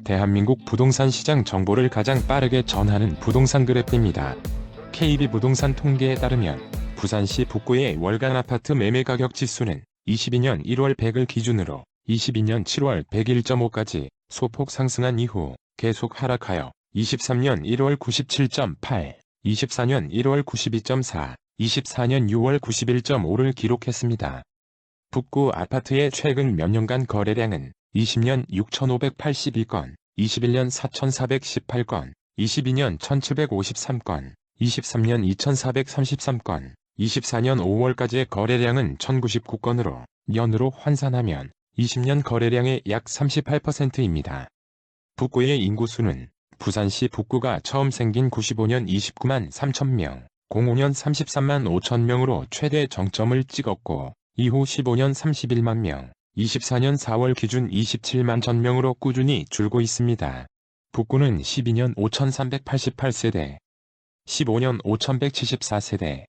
대한민국 부동산 시장 정보를 가장 빠르게 전하는 부동산 그래프입니다. KB부동산 통계에 따르면 부산시 북구의 월간 아파트 매매 가격 지수는 22년 1월 100을 기준으로 22년 7월 101.5까지 소폭 상승한 이후 계속 하락하여 23년 1월 97.8, 24년 1월 92.4, 24년 6월 91.5를 기록했습니다. 북구 아파트의 최근 몇 년간 거래량은 20년 6,582건, 21년 4,418건, 22년 1,753건, 23년 2,433건, 24년 5월까지의 거래량은 1,099건으로 년으로 환산하면 20년 거래량의 약 38%입니다. 북구의 인구수는 부산시 북구가 처음 생긴 95년 29만 3천명, 05년 33만 5천명으로 최대 정점을 찍었고 이후 15년 31만 명, 24년 4월 기준 27만 전명으로 꾸준히 줄고 있습니다. 북구는 12년 5,388세대, 15년 5,174세대,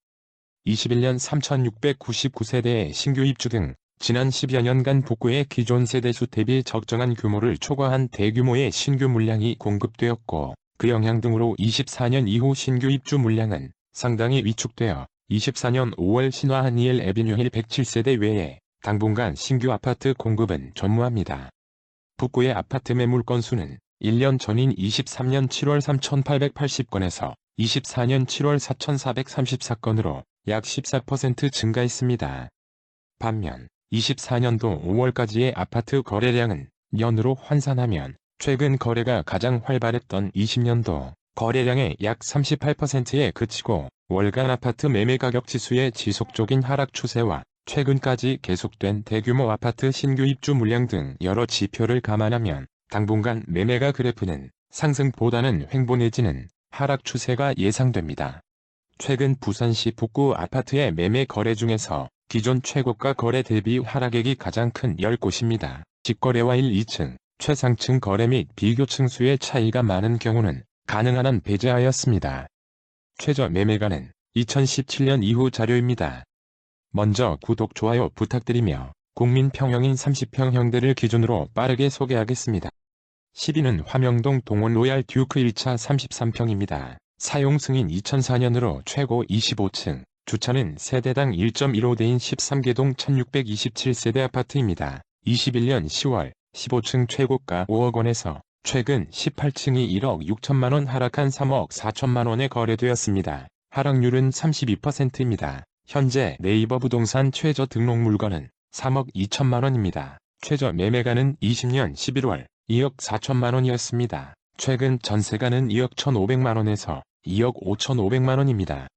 21년 3,699세대의 신규 입주 등 지난 10여 년간 북구의 기존 세대수 대비 적정한 규모를 초과한 대규모의 신규 물량이 공급되었고 그 영향 등으로 24년 이후 신규 입주 물량은 상당히 위축되어 24년 5월 신화 한이엘 에비뉴 힐 107세대 외에 당분간 신규 아파트 공급은 전무합니다. 북구의 아파트 매물 건수는 1년 전인 23년 7월 3,880건에서 24년 7월 4,434건으로 약 14% 증가했습니다. 반면 24년도 5월까지의 아파트 거래량은 년으로 환산하면 최근 거래가 가장 활발했던 20년도 거래량의 약 38%에 그치고 월간 아파트 매매 가격 지수의 지속적인 하락 추세와 최근까지 계속된 대규모 아파트 신규 입주 물량 등 여러 지표를 감안하면 당분간 매매가 그래프는 상승보다는 횡보 내지는 하락 추세가 예상됩니다. 최근 부산시 북구 아파트의 매매 거래 중에서 기존 최고가 거래 대비 하락액이 가장 큰 10곳입니다. 직거래와 1, 2층, 최상층 거래 및 비교층 수의 차이가 많은 경우는 가능한 한 배제하였습니다. 최저 매매가는 2017년 이후 자료입니다. 먼저 구독, 좋아요 부탁드리며 국민평형인 30평형대를 기준으로 빠르게 소개하겠습니다. 10위는 화명동 동원 로얄 듀크 1차 33평입니다. 사용 승인 2004년으로 최고 25층, 주차는 세대당 1.15대인 13개동 1627세대 아파트입니다. 21년 10월 15층 최고가 5억 원에서 최근 18층이 1억 6천만 원 하락한 3억 4천만 원에 거래되었습니다. 하락률은 32%입니다. 현재 네이버 부동산 최저 등록 물건은 3억 2천만 원입니다. 최저 매매가는 20년 11월 2억 4천만 원이었습니다. 최근 전세가는 2억 1,500만 원에서 2억 5,500만 원입니다.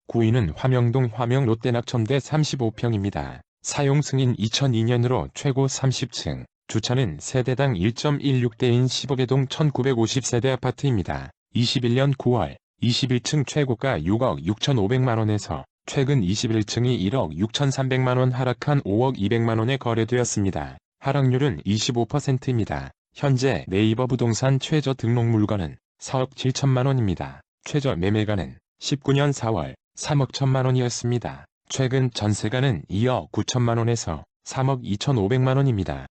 9위는 화명동 화명 롯데낙천대 35평입니다. 사용 승인 2002년으로 최고 30층, 주차는 세대당 1.16대인 15개동 1950세대 아파트입니다. 21년 9월 21층 최고가 6억 6,500만 원에서 최근 21층이 1억 6,300만 원 하락한 5억 200만 원에 거래되었습니다. 하락률은 25%입니다. 현재 네이버 부동산 최저 등록 물건은 4억 7천만 원입니다. 최저 매매가는 19년 4월 3억 1천만 원이었습니다. 최근 전세가는 2억 9천만 원에서 3억 2,500만 원입니다.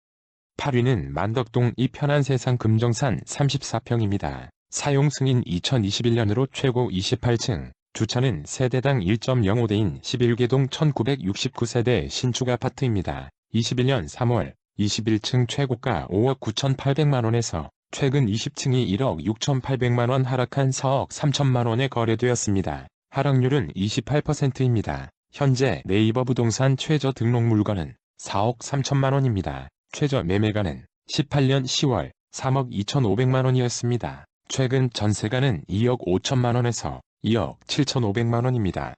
8위는 만덕동 이편한세상 금정산 34평입니다. 사용 승인 2021년으로 최고 28층, 주차는 세대당 1.05대인 11개동 1969세대 신축 아파트입니다. 21년 3월 21층 최고가 5억 9,800만 원에서 최근 20층이 1억 6,800만 원 하락한 4억 3천만 원에 거래되었습니다. 하락률은 28%입니다. 현재 네이버 부동산 최저 등록 물건은 4억 3천만 원입니다. 최저 매매가는 18년 10월 3억 2,500만 원이었습니다. 최근 전세가는 2억 5천만 원에서 2억 7,500만 원입니다.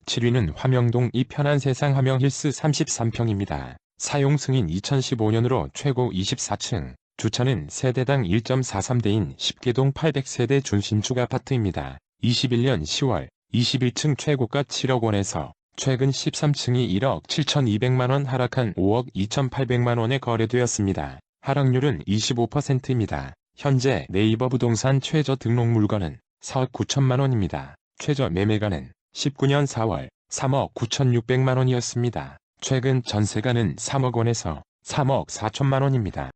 7위는 화명동 이편한세상 화명힐스 33평입니다. 사용 승인 2015년으로 최고 24층, 주차는 세대당 1.43대인 10개동 800세대 준신축 아파트입니다. 21년 10월 21층 최고가 7억 원에서 최근 13층이 1억 7,200만 원 하락한 5억 2,800만 원에 거래되었습니다. 하락률은 25%입니다. 현재 네이버 부동산 최저 등록 물건은 4억 9천만 원입니다. 최저 매매가는 19년 4월 3억 9,600만 원이었습니다. 최근 전세가는 3억 원에서 3억 4천만 원입니다.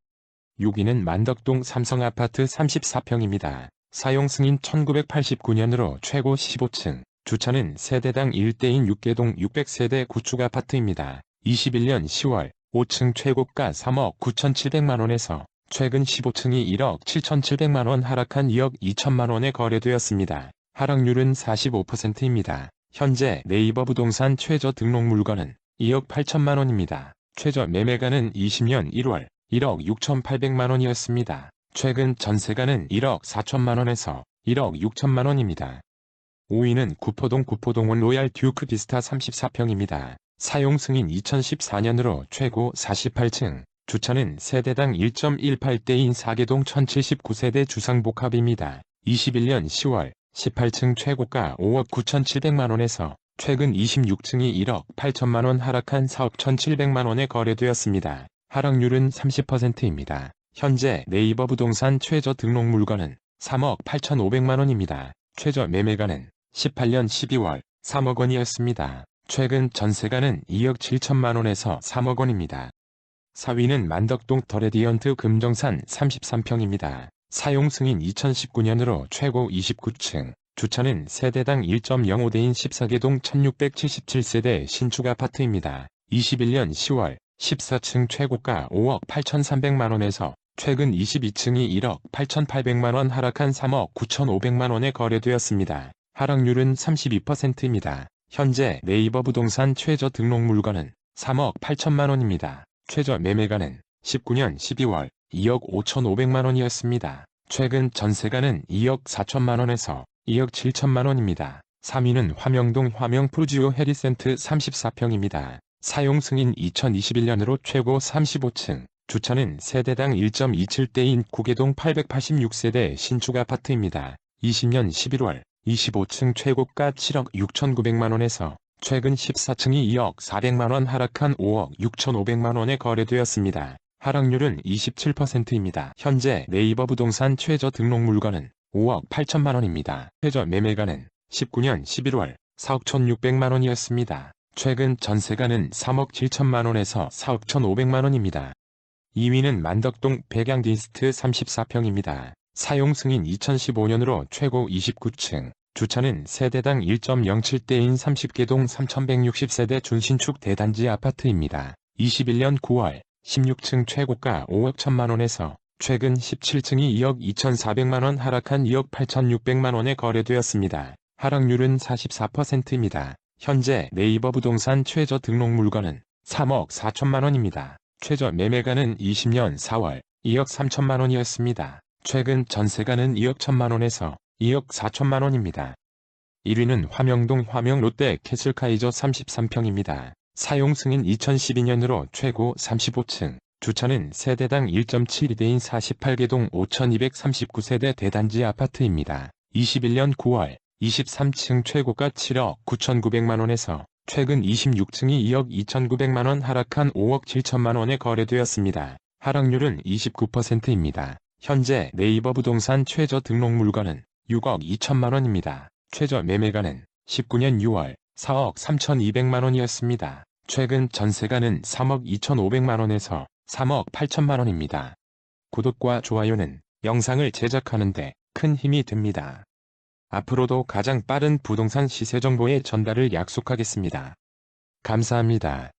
6위는 만덕동 삼성아파트 34평입니다. 사용 승인 1989년으로 최고 15층, 주차는 세대당 1대인 6개동 600세대 구축 아파트입니다. 21년 10월 5층 최고가 3억 9,700만원에서 최근 15층이 1억 7,700만원 하락한 2억 2천만원에 거래되었습니다. 하락률은 45%입니다. 현재 네이버 부동산 최저 등록 물건은 2억 8천만원입니다. 최저 매매가는 20년 1월 1억 6,800만원이었습니다. 최근 전세가는 1억 4천만원에서 1억 6천만원입니다. 5위는 구포동원 로얄 듀크 비스타 34평입니다. 사용 승인 2014년으로 최고 48층, 주차는 세대당 1.18대인 4개동 1079세대 주상복합입니다. 21년 10월 18층 최고가 5억 9,700만원에서 최근 26층이 1억 8천만원 하락한 4억 1,700만원에 거래되었습니다. 하락률은 30%입니다. 현재 네이버 부동산 최저 등록 물건은 3억 8,500만원입니다. 최저 매매가는 18년 12월 3억 원이었습니다. 최근 전세가는 2억 7천만원에서 3억 원입니다. 4위는 만덕동 더레디언트 금정산 33평입니다. 사용 승인 2019년으로 최고 29층, 주차는 세대당 1.05대인 14개동 1677세대 신축 아파트입니다. 21년 10월 14층 최고가 5억 8,300만원에서 최근 22층이 1억 8,800만원 하락한 3억 9,500만원에 거래되었습니다. 하락률은 32%입니다. 현재 네이버 부동산 최저 등록 물건은 3억 8천만원입니다. 최저 매매가는 19년 12월 2억 5,500만원이었습니다. 최근 전세가는 2억 4천만원에서 2억 7천만원입니다. 3위는 화명동 화명프루지오 해리센트 34평입니다. 사용 승인 2021년으로 최고 35층, 주차는 세대당 1.27대인 9개동 886세대 신축 아파트입니다. 20년 11월 25층 최고가 7억 6,900만원에서 최근 14층이 2억 400만원 하락한 5억 6,500만원에 거래되었습니다. 하락률은 27%입니다. 현재 네이버 부동산 최저 등록 물건은 5억 8천만원입니다. 최저 매매가는 19년 11월 4억 1,600만원이었습니다. 최근 전세가는 3억 7천만원에서 4억 1,500만원입니다. 2위는 만덕동 백양디스트 34평입니다. 사용 승인 2015년으로 최고 29층, 주차는 세대당 1.07대인 30개동 3,160세대 준신축 대단지 아파트입니다. 21년 9월 16층 최고가 5억 1천만원에서 최근 17층이 2억 2,400만원 하락한 2억 8,600만원에 거래되었습니다. 하락률은 44%입니다. 현재 네이버 부동산 최저 등록 물건은 3억 4천만원입니다. 최저 매매가는 20년 4월 2억 3천만원이었습니다. 최근 전세가는 2억 1천만원에서 2억 4천만원입니다. 1위는 화명동 화명 롯데 캐슬카이저 33평입니다. 사용 승인 2012년으로 최고 35층, 주차는 세대당 1.72대인 48개동 5,239세대 대단지 아파트입니다. 21년 9월 23층 최고가 7억 9,900만원에서 최근 26층이 2억 2,900만원 하락한 5억 7천만원에 거래되었습니다. 하락률은 29%입니다. 현재 네이버 부동산 최저 등록 물건은 6억 2천만원입니다. 최저 매매가는 19년 6월 4억 3,200만원이었습니다. 최근 전세가는 3억 2,500만원에서 3억 8천만원입니다. 구독과 좋아요는 영상을 제작하는 데 큰 힘이 됩니다. 앞으로도 가장 빠른 부동산 시세 정보의 전달을 약속하겠습니다. 감사합니다.